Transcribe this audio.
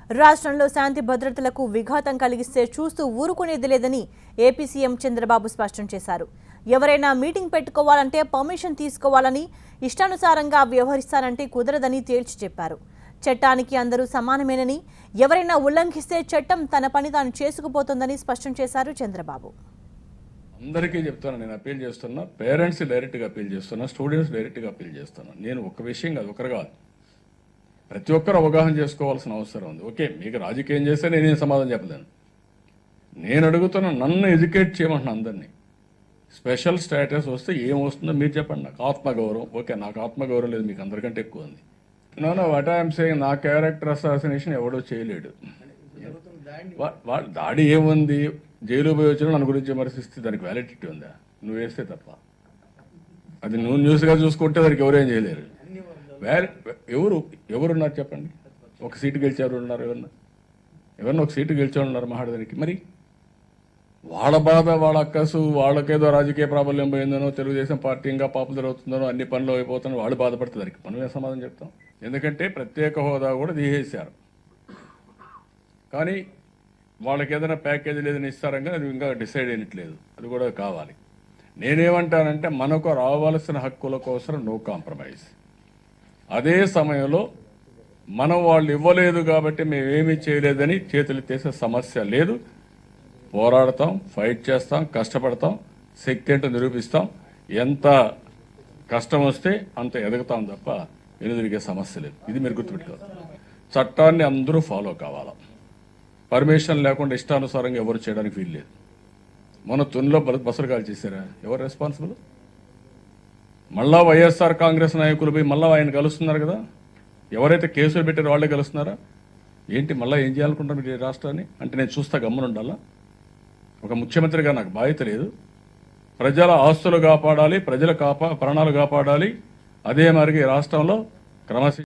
రాష్ట్రంలో శాంతి భద్రతలకు విఘాతం కలిగిస్తే చూస్తూ ఊరుకునేది లేదని ఏపీ సీఎం చంద్రబాబు స్పష్టం చేశారు. ఎవరైనా మీటింగ్ పెట్టుకోవాలంటే పర్మిషన్ తీసుకోవాలని, ఇష్టానుసారంగా వ్యవహరిస్తారంటే కుదరదని తేల్చి చెప్పారు. చట్టానికి అందరూ సమానమేనని, ఎవరైనా ఉల్లంఘిస్తే చట్టం తన పని తాను చేసుకుపోతుందని స్పష్టం చేశారు చంద్రబాబు. అందరికీ చెప్తాను, నేను అప్పీల్ చేస్తున్నా, పేరెంట్స్ డైరెక్ట్గా అప్పీల్ చేస్తున్నా, స్టూడెంట్స్ డైరెక్ట్గా అప్పీల్ చేస్తున్నా. నేను ఒక విషయం కాదు, ఒకరు కాదు, ప్రతి ఒక్కరు అవగాహన చేసుకోవాల్సిన అవసరం ఉంది. ఓకే, మీకు రాజకీయం చేస్తే నేనేం సమాధానం చెప్పలేను. నేను అడుగుతున్నా, నన్ను ఎడ్యుకేట్ చేయమంటున్నా అందరినీ. స్పెషల్ స్టేటస్ వస్తే ఏమొస్తుందో మీరు చెప్పండి. నాకు ఆత్మగౌరవం, ఓకే, నాకు ఆత్మగౌరవం లేదు, మీకు అందరికంటే ఎక్కువ ఉంది. నో వాట్ ఐఎమ్ సేయింగ్, నా క్యారెక్టర్ అసాసినేషన్ ఎవడో చేయలేడు. వాళ్ళ దాడి ఏముంది, జైలు పోయి వచ్చినా నన్ను గురించి విమర్శిస్తే దానికి వ్యాలిడిటీ ఉందా? నువ్వు వేస్తే తప్ప. అది నువ్వు న్యూస్గా చూసుకుంటే దానికి ఎవరేం చేయలేరు. ఎవరున్నారు చెప్పండి? ఒక సీటు గెలిచారు ఉన్నారు, ఎవరన్నా ఒక సీటు గెలిచారు ఉన్నారు మహాడదానికి. మరి వాళ్ళ బాధ, వాళ్ళ అక్కసు, వాళ్ళకేదో రాజకీయ ప్రాబల్యం పోయిందనో, తెలుగుదేశం పార్టీ ఇంకా పాపులర్ అవుతుందనో, అన్ని పనులు అయిపోతుందో వాళ్ళు బాధపడుతుంది. దానికి మనమే సమాధానం చెప్తాం. ఎందుకంటే ప్రత్యేక హోదా కూడా తీసేశారు, కానీ వాళ్ళకి ఏదైనా ప్యాకేజీ లేదని ఇస్తారని అది ఇంకా డిసైడ్ అయినట్లేదు. అది కూడా కావాలి. నేనేమంటానంటే, మనకు రావాల్సిన హక్కుల కోసం నో కాంప్రమైజ్. అదే సమయంలో మనం వాళ్ళు ఇవ్వలేదు కాబట్టి మేమేమీ చేయలేదని చేతులు ఎత్తేసే సమస్య లేదు. పోరాడతాం, ఫైట్ చేస్తాం, కష్టపడతాం, శక్తి ఏంటో నిరూపిస్తాం. ఎంత కష్టం వస్తే అంత ఎదుగుతాం తప్ప వెనుదిరిగే సమస్య లేదు. ఇది మీరు గుర్తుపెట్టుకోవాలి. చట్టాన్ని అందరూ ఫాలో కావాలా. పర్మిషన్ లేకుండా ఇష్టానుసారంగా ఎవరు చేయడానికి వీల్లేదు. మన తునిలో బస్సులు కాల్ చేశారా? ఎవరు రెస్పాన్సిబుల్? మళ్ళా వైఎస్ఆర్ కాంగ్రెస్ నాయకులు పోయి మళ్ళీ ఆయన కలుస్తున్నారు కదా. ఎవరైతే కేసులు పెట్టారో వాళ్ళే కలుస్తున్నారా ఏంటి? మళ్ళీ ఏం చేయాలనుకుంటారు మీరు ఈ రాష్ట్రాన్ని? అంటే నేను చూస్తా గమ్మున ఉండాలా? ఒక ముఖ్యమంత్రిగా నాకు బాధ్యత లేదు. ప్రజల ఆస్తులు కాపాడాలి, ప్రజల ప్రాణాలు కాపాడాలి. అదే మరికి రాష్ట్రంలో క్రమశిక్షణ